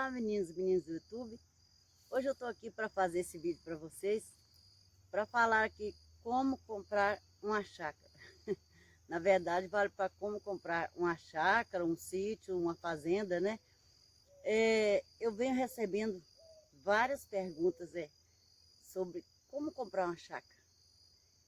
Olá, meninos e meninas do YouTube. Hoje eu estou aqui para fazer esse vídeo para vocês, para falar aqui como comprar uma chácara. Na verdade, vale para como comprar uma chácara, um sítio, uma fazenda, né? Eu venho recebendo várias perguntas sobre como comprar uma chácara.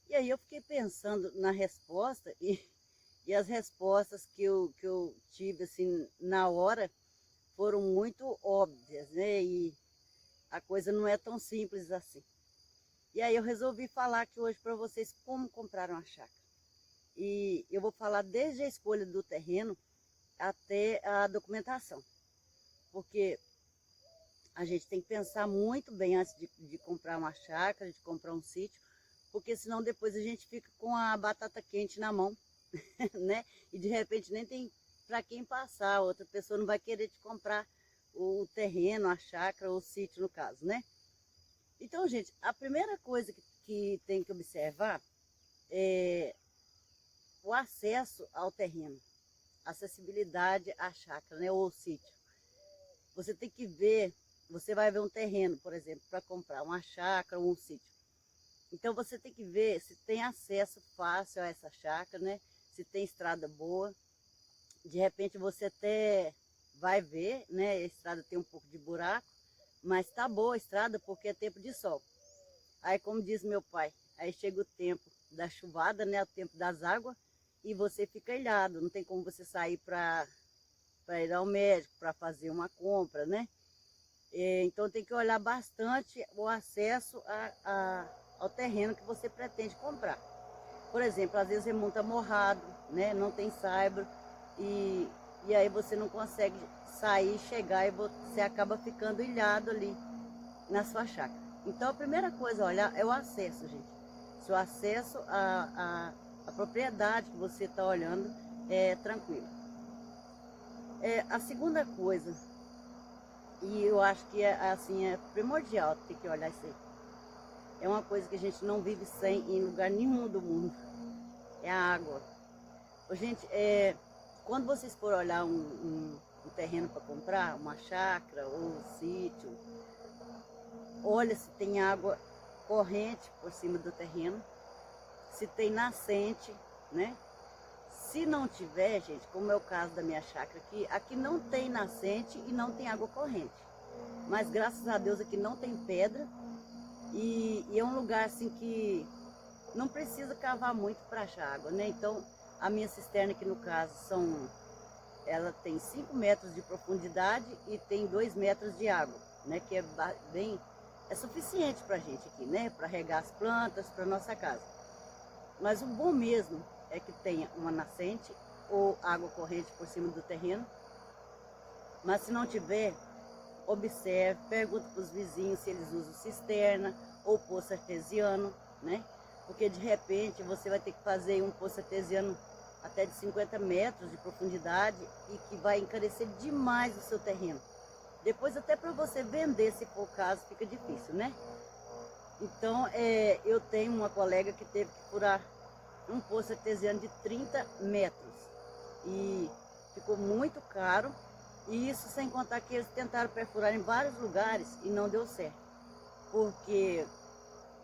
E aí eu fiquei pensando na resposta e as respostas que eu tive assim na hora foram muito óbvias, né? E a coisa não é tão simples assim. E aí eu resolvi falar aqui hoje para vocês como comprar uma chácara. E eu vou falar desde a escolha do terreno até a documentação. Porque a gente tem que pensar muito bem antes de comprar uma chácara, de comprar um sítio, porque senão depois a gente fica com a batata quente na mão, né? E de repente nem tem para quem passar, outra pessoa não vai querer te comprar o terreno, a chácara ou o sítio no caso, né? Então, gente, a primeira coisa que tem que observar é o acesso ao terreno, acessibilidade à chácara, né, ou ao sítio. Você tem que ver, você vai ver um terreno, por exemplo, para comprar uma chácara ou um sítio. Então você tem que ver se tem acesso fácil a essa chácara, né? Se tem estrada boa. De repente você até vai ver, né? A estrada tem um pouco de buraco, mas tá boa a estrada porque é tempo de sol. Aí, como diz meu pai, aí chega o tempo da chuvada, né? O tempo das águas, e você fica ilhado. Não tem como você sair para ir ao médico, para fazer uma compra, né? Então tem que olhar bastante o acesso ao terreno que você pretende comprar. Por exemplo, às vezes é muito morrado, né? Não tem saibro e aí você não consegue sair, chegar e você acaba ficando ilhado ali na sua chácara. Então a primeira coisa a olhar é o acesso, gente. Se o acesso à propriedade que você está olhando é tranquilo. A segunda coisa, e eu acho que é primordial ter que olhar isso aí. É uma coisa que a gente não vive sem em lugar nenhum do mundo. É a água. Gente, quando vocês forem olhar um terreno para comprar, uma chácara ou um sítio, olha se tem água corrente por cima do terreno, se tem nascente, né? Se não tiver, gente, como é o caso da minha chácara aqui não tem nascente e não tem água corrente. Mas graças a Deus aqui não tem pedra e é um lugar assim que não precisa cavar muito para achar água, né? Então a minha cisterna aqui no caso ela tem 5 metros de profundidade e tem 2 metros de água, né? Que é suficiente para a gente aqui, né? Para regar as plantas, para nossa casa. Mas o bom mesmo é que tenha uma nascente ou água corrente por cima do terreno. Mas se não tiver, observe, pergunte para os vizinhos se eles usam cisterna ou poço artesiano, né? Porque de repente você vai ter que fazer um poço artesiano até de 50 metros de profundidade e que vai encarecer demais o seu terreno. Depois até para você vender, se for o caso, fica difícil, né? Então, eu tenho uma colega que teve que furar um poço artesiano de 30 metros e ficou muito caro, e isso sem contar que eles tentaram perfurar em vários lugares e não deu certo, porque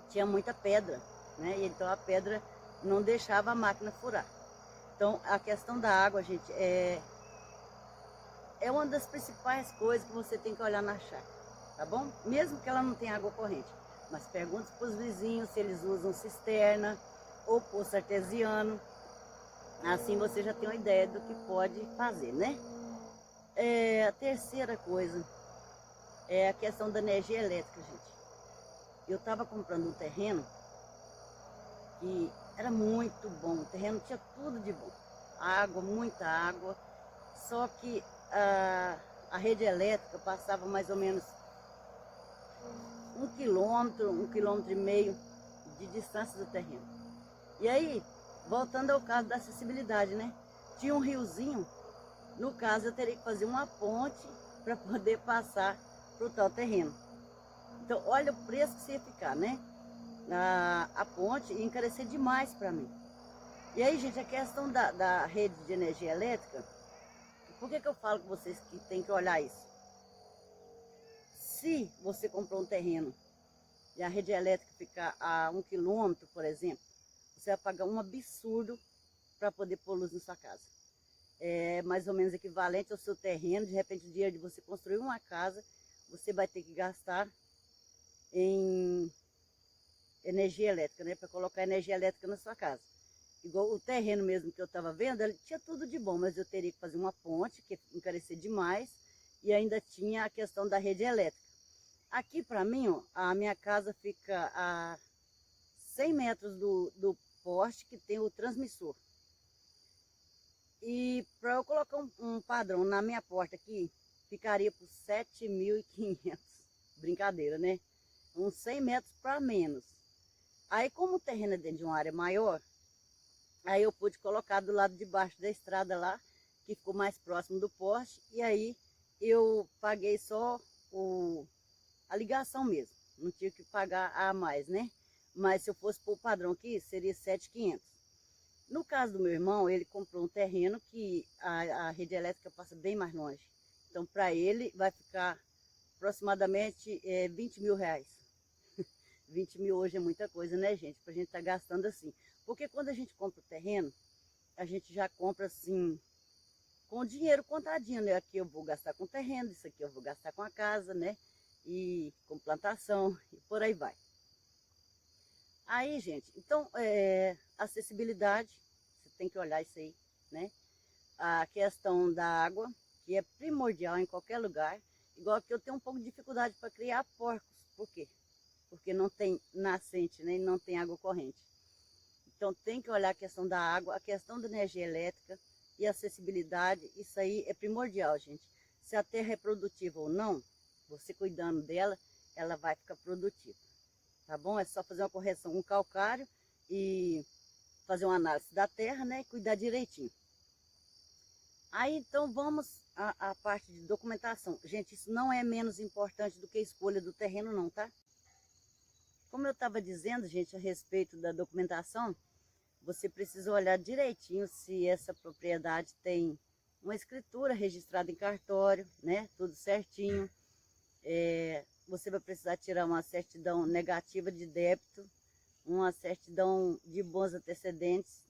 tinha muita pedra, né? E então a pedra não deixava a máquina furar. Então a questão da água, gente, é uma das principais coisas que você tem que olhar na chácara, tá bom? Mesmo que ela não tenha água corrente, mas pergunte para os vizinhos se eles usam cisterna ou poço artesiano. Assim você já tem uma ideia do que pode fazer, né? A terceira coisa é a questão da energia elétrica, gente. Eu estava comprando um terreno que era muito bom, o terreno tinha tudo de bom. Água, muita água, só que a rede elétrica passava mais ou menos 1 quilômetro e meio de distância do terreno. E aí, voltando ao caso da acessibilidade, né? Tinha um riozinho, no caso eu teria que fazer uma ponte para poder passar para o tal terreno. Então, olha o preço que você ia ficar, né? A ponte ia encarecer demais para mim. E aí, gente, a questão da rede de energia elétrica, por que eu falo com vocês que tem que olhar isso? Se você comprou um terreno e a rede elétrica ficar a 1 quilômetro, por exemplo, você vai pagar um absurdo para poder pôr luz na sua casa. É mais ou menos equivalente ao seu terreno. De repente, o dia de você construir uma casa, você vai ter que gastar em energia elétrica, né? Para colocar energia elétrica na sua casa. Igual o terreno mesmo que eu estava vendo, ele tinha tudo de bom, mas eu teria que fazer uma ponte, que encarecer demais, e ainda tinha a questão da rede elétrica. Aqui para mim, ó, a minha casa fica a 100 metros do poste que tem o transmissor. E para eu colocar um padrão na minha porta aqui, ficaria por 7.500. Brincadeira, né? Uns 100 metros para menos. Aí, como o terreno é dentro de uma área maior, aí eu pude colocar do lado de baixo da estrada lá, que ficou mais próximo do poste, e aí eu paguei só a ligação mesmo. Não tive que pagar a mais, né? Mas se eu fosse pôr o padrão aqui, seria 7.500. No caso do meu irmão, ele comprou um terreno que a rede elétrica passa bem mais longe. Então, para ele, vai ficar aproximadamente 20 mil reais. 20 mil hoje é muita coisa, né, gente? Para a gente estar gastando assim. Porque quando a gente compra o terreno, a gente já compra assim, com o dinheiro contadinho, né? Aqui eu vou gastar com terreno, isso aqui eu vou gastar com a casa, né? E com plantação, e por aí vai. Aí, gente, então, acessibilidade, você tem que olhar isso aí, né? A questão da água, que é primordial em qualquer lugar. Igual que eu tenho um pouco de dificuldade para criar porcos. Por quê? Porque não tem nascente, né? E não tem água corrente. Então, tem que olhar a questão da água, a questão da energia elétrica e acessibilidade. Isso aí é primordial, gente. Se a terra é produtiva ou não, você cuidando dela, ela vai ficar produtiva. Tá bom? É só fazer uma correção com calcário e fazer uma análise da terra, né? E cuidar direitinho. Aí, então, vamos à parte de documentação. Gente, isso não é menos importante do que a escolha do terreno, não, tá? Como eu estava dizendo, gente, a respeito da documentação, você precisa olhar direitinho se essa propriedade tem uma escritura registrada em cartório, né? Tudo certinho. Você vai precisar tirar uma certidão negativa de débito, uma certidão de bons antecedentes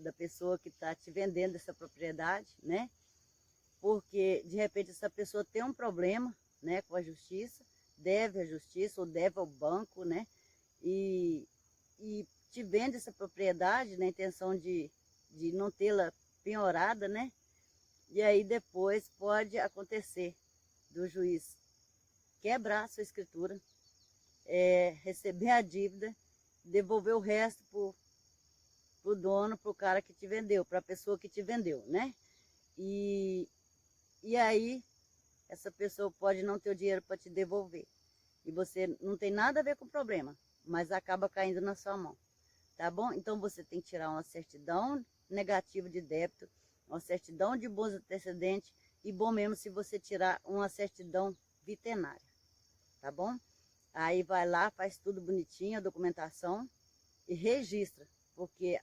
da pessoa que está te vendendo essa propriedade, né? Porque, de repente, essa pessoa tem um problema, né, com a justiça, deve à justiça ou deve ao banco, né? E te vende essa propriedade na intenção de não tê-la penhorada, né? E aí depois pode acontecer do juiz quebrar a sua escritura, receber a dívida, devolver o resto pro dono, pro cara que te vendeu, para a pessoa que te vendeu, né? E aí essa pessoa pode não ter o dinheiro para te devolver. E você não tem nada a ver com o problema, mas acaba caindo na sua mão. Tá bom? Então você tem que tirar uma certidão negativa de débito, uma certidão de bons antecedentes e bom mesmo se você tirar uma certidão veterinária. Tá bom? Aí vai lá, faz tudo bonitinho, a documentação e registra. Porque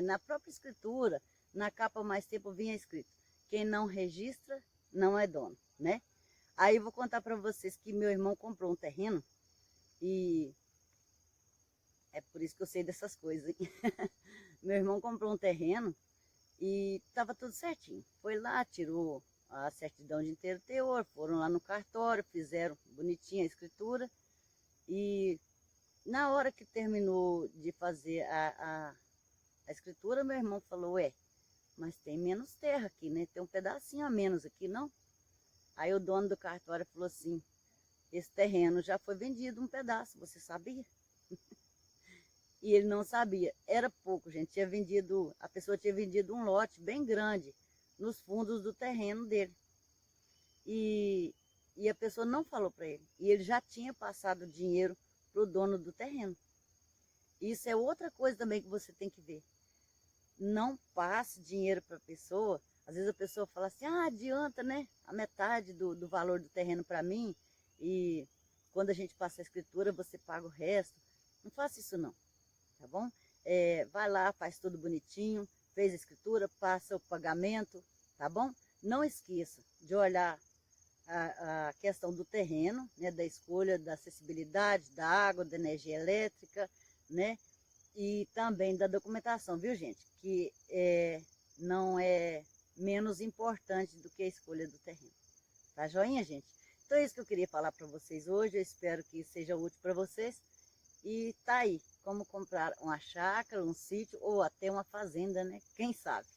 na própria escritura, na capa mais tempo vinha escrito: quem não registra não é dono, né? Aí eu vou contar para vocês que meu irmão comprou um terreno e é por isso que eu sei dessas coisas, hein? Meu irmão comprou um terreno e estava tudo certinho. Foi lá, tirou a certidão de inteiro teor, foram lá no cartório, fizeram bonitinha a escritura e na hora que terminou de fazer a escritura, meu irmão falou: mas tem menos terra aqui, né? Tem um pedacinho a menos aqui, não? Aí o dono do cartório falou assim: esse terreno já foi vendido um pedaço, você sabia? E ele não sabia, era pouco, gente. A pessoa tinha vendido um lote bem grande nos fundos do terreno dele. E a pessoa não falou para ele. E ele já tinha passado dinheiro para o dono do terreno. Isso é outra coisa também que você tem que ver. Não passe dinheiro para a pessoa. Às vezes a pessoa fala assim: adianta, né? A metade do valor do terreno para mim. E quando a gente passa a escritura, você paga o resto. Não faça isso não. Tá bom? Vai lá, faz tudo bonitinho, fez a escritura, passa o pagamento, tá bom? Não esqueça de olhar a questão do terreno, né, da escolha da acessibilidade, da água, da energia elétrica, né, e também da documentação, viu, gente? Que não é menos importante do que a escolha do terreno. Tá joinha, gente? Então é isso que eu queria falar para vocês hoje. Eu espero que seja útil para vocês. E tá aí, como comprar uma chácara, um sítio ou até uma fazenda, né? Quem sabe?